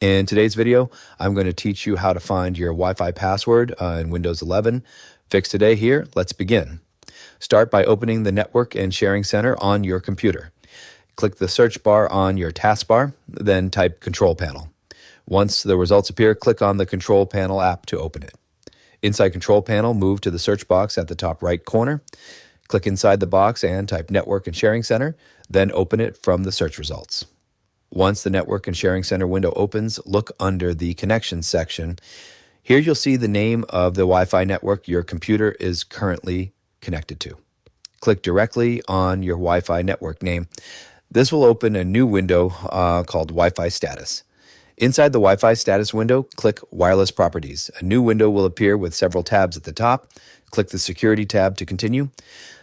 In today's video, I'm going to teach you how to find your Wi-Fi password in Windows 11. Fix today here. Let's begin. Start by opening the Network and Sharing Center on your computer. Click the search bar on your taskbar, then type Control Panel. Once the results appear, click on the Control Panel app to open it. Inside Control Panel, move to the search box at the top right corner. Click inside the box and type Network and Sharing Center, then open it from the search results. Once the Network and Sharing Center window opens, look under the Connections section. Here you'll see the name of the Wi-Fi network your computer is currently connected to. Click directly on your Wi-Fi network name. This will open a new window called Wi-Fi Status. Inside the Wi-Fi Status window, click Wireless Properties. A new window will appear with several tabs at the top. Click the Security tab to continue.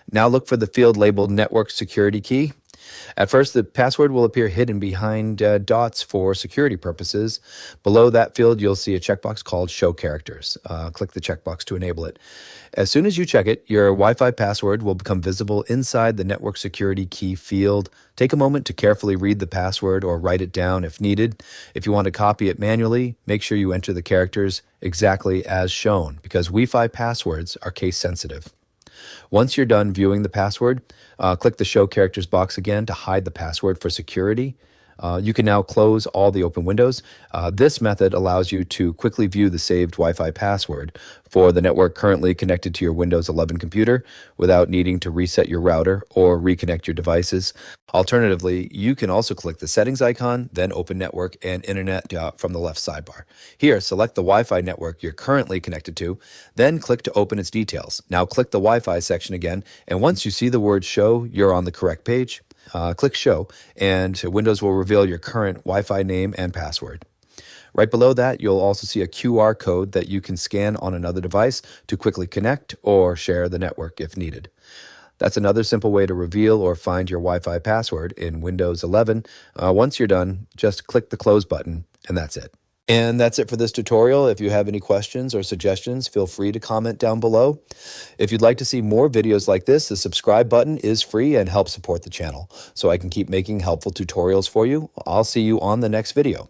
Now look for the field labeled Network Security Key. At first, the password will appear hidden behind dots for security purposes. Below that field, you'll see a checkbox called Show Characters. Click the checkbox to enable it. As soon as you check it, your Wi-Fi password will become visible inside the Network Security Key field. Take a moment to carefully read the password or write it down if needed. If you want to copy it manually, make sure you enter the characters exactly as shown, because Wi-Fi passwords are case sensitive. Once you're done viewing the password, click the Show Characters box again to hide the password for security. You can now close all the open windows. This method allows you to quickly view the saved Wi-Fi password for the network currently connected to your Windows 11 computer without needing to reset your router or reconnect your devices. Alternatively, you can also click the settings icon, then open Network and Internet from the left sidebar. Here, select the Wi-Fi network you're currently connected to, then click to open its details. Now click the Wi-Fi section again, and once you see the word Show, you're on the correct page. Click Show, and Windows will reveal your current Wi-Fi name and password. Right below that, you'll also see a QR code that you can scan on another device to quickly connect or share the network if needed. That's another simple way to reveal or find your Wi-Fi password in Windows 11. Once you're done, just click the Close button, and that's it. And that's it for this tutorial. If you have any questions or suggestions, feel free to comment down below. If you'd like to see more videos like this, the subscribe button is free and helps support the channel so I can keep making helpful tutorials for you. I'll see you on the next video.